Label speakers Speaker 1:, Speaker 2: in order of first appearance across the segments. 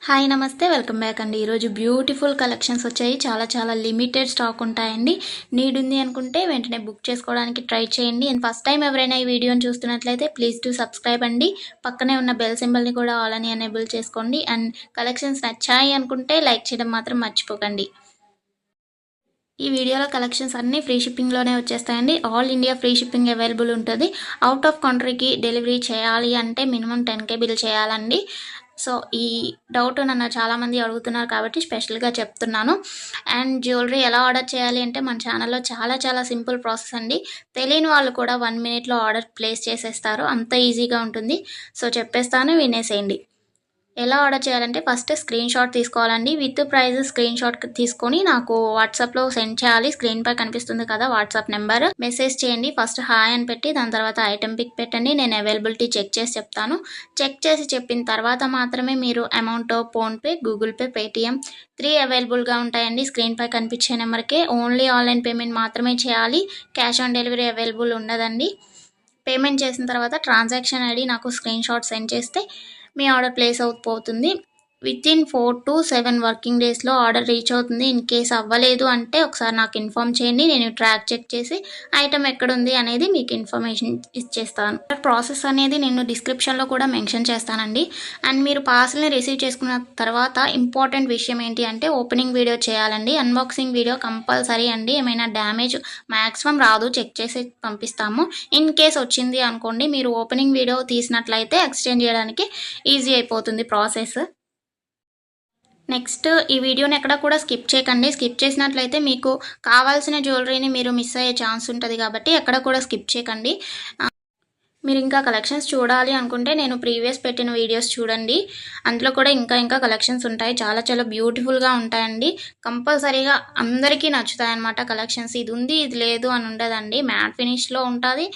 Speaker 1: Hi నమస్తే welcome back అండి. ఈరోజు బ్యూటిఫుల్ కలెక్షన్స్ వచ్చాయి. చాలా లిమిటెడ్ స్టాక్ ఉంటాయండి. నీడ్ ఉంది అనుకుంటే వెంటనే బుక్ చేసుకోవడానికి ట్రై చేయండి. అండ్ ఫస్ట్ టైం ఎవరైనా ఈ వీడియోని చూస్తున్నట్లయితే ప్లీజ్ టు సబ్స్క్రైబ్ అండి. పక్కనే ఉన్న బెల్ సింబల్ని కూడా ఆల్ అని ఎనేబుల్ చేసుకోండి. అండ్ కలెక్షన్స్ నచ్చాయి అనుకుంటే లైక్ చేయడం మాత్రం మర్చిపోకండి. ఈ వీడియోలో కలెక్షన్స్ అన్నీ ఫ్రీ షిప్పింగ్లోనే వచ్చేస్తాయండి. All India free shipping available ఉంటుంది. అవుట్ ఆఫ్ కంట్రీకి డెలివరీ చేయాలి అంటే మినిమం 10K బిల్ చేయాలండి. సో ఈ డౌట్ నన్ను చాలామంది అడుగుతున్నారు కాబట్టి స్పెషల్గా చెప్తున్నాను. అండ్ జ్యువెలరీ ఎలా ఆర్డర్ చేయాలి అంటే మన ఛానల్లో చాలా సింపుల్ ప్రాసెస్ అండి. తెలియని వాళ్ళు కూడా 1 మినిట్లో ఆర్డర్ ప్లేస్ చేసేస్తారు. అంత ఈజీగా ఉంటుంది. సో చెప్పేస్తాను, వినేసేయండి. ఎలా ఆర్డర్ చేయాలంటే ఫస్ట్ స్క్రీన్ షాట్ తీసుకోవాలండి. విత్ ప్రైస్ స్క్రీన్ షాట్ తీసుకొని నాకు వాట్సాప్లో సెండ్ చేయాలి. స్క్రీన్ పై కనిపిస్తుంది కదా వాట్సాప్ నెంబర్, మెసేజ్ చేయండి. ఫస్ట్ హాయ్ అని పెట్టి దాని తర్వాత ఐటెం పిక్ పెట్టండి. నేను అవైలబిలిటీ చెక్ చేసి చెప్తాను. చెక్ చేసి చెప్పిన తర్వాత మాత్రమే మీరు amount PhonePe, Google pay, Paytm 3 అవైలబుల్గా ఉంటాయండి. స్క్రీన్ పై కనిపించే నెంబర్కే ఓన్లీ ఆన్లైన్ పేమెంట్ మాత్రమే చేయాలి. క్యాష్ ఆన్ డెలివరీ అవైలబుల్ ఉండదండి. పేమెంట్ చేసిన తర్వాత ట్రాన్సాక్షన్ ఐడి నాకు స్క్రీన్ షాట్ సెండ్ చేస్తే మీ ఆర్డర్ ప్లేస్ అవుతుంది. వితిన్ 4 to 7 వర్కింగ్ డేస్లో ఆర్డర్ రీచ్ అవుతుంది. ఇన్ కేస్ అవ్వలేదు అంటే ఒకసారి నాకు ఇన్ఫామ్ చేయండి. నేను ట్రాక్ చెక్ చేసి ఐటమ్ ఎక్కడుంది అనేది మీకు ఇన్ఫర్మేషన్ ఇచ్చేస్తాను. ప్రాసెస్ అనేది నేను డిస్క్రిప్షన్లో కూడా మెన్షన్ చేస్తానండి. అండ్ మీరు పార్సల్ని రిసీవ్ చేసుకున్న తర్వాత ఇంపార్టెంట్ విషయం ఏంటి అంటే ఓపెనింగ్ వీడియో చేయాలండి. అన్బాక్సింగ్ వీడియో కంపల్సరీ అండి. ఏమైనా డ్యామేజ్ మ్యాక్సిమం రాదు, చెక్ చేసి పంపిస్తాము. ఇన్ కేస్ వచ్చింది అనుకోండి, మీరు ఓపెనింగ్ వీడియో తీసినట్లయితే ఎక్స్చేంజ్ చేయడానికి ఈజీ అయిపోతుంది ప్రాసెస్. నెక్స్ట్ ఈ వీడియోని ఎక్కడ కూడా స్కిప్ చేయకండి. స్కిప్ చేసినట్లయితే మీకు కావాల్సిన జ్యువెలరీని మీరు మిస్ అయ్యే ఛాన్స్ ఉంటుంది కాబట్టి ఎక్కడ కూడా స్కిప్ చేయకండి. మీరు ఇంకా కలెక్షన్స్ చూడాలి అనుకుంటే నేను ప్రీవియస్ పెట్టిన వీడియోస్ చూడండి. అందులో కూడా ఇంకా కలెక్షన్స్ ఉంటాయి. చాలా బ్యూటిఫుల్గా ఉంటాయండి. కంపల్సరీగా అందరికీ నచ్చుతాయి అన్నమాట కలెక్షన్స్. ఇది ఉంది ఇది లేదు అని ఉండదండి. మ్యాట్ ఫినిష్లో ఉంటుంది.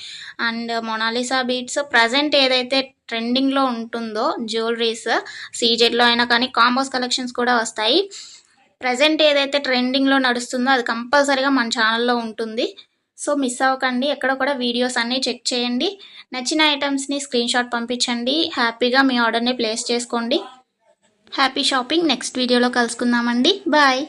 Speaker 1: అండ్ మొనాలిసా బీట్స్ ప్రజెంట్ ఏదైతే ట్రెండింగ్లో ఉంటుందో జ్యువెలరీస్ సీజెడ్లో అయినా కానీ కాంబోస్ కలెక్షన్స్ కూడా వస్తాయి. ప్రజెంట్ ఏదైతే ట్రెండింగ్లో నడుస్తుందో అది కంపల్సరీగా మన ఛానల్లో ఉంటుంది. సో మిస్ అవ్వకండి. ఎక్కడ కూడా వీడియోస్ అన్నీ చెక్ చేయండి. నచ్చిన ఐటమ్స్ని స్క్రీన్ షాట్ పంపించండి. హ్యాపీగా మీ ఆర్డర్ని ప్లేస్ చేసుకోండి. Happy shopping. నెక్స్ట్ వీడియోలో కలుసుకుందామండి. బాయ్.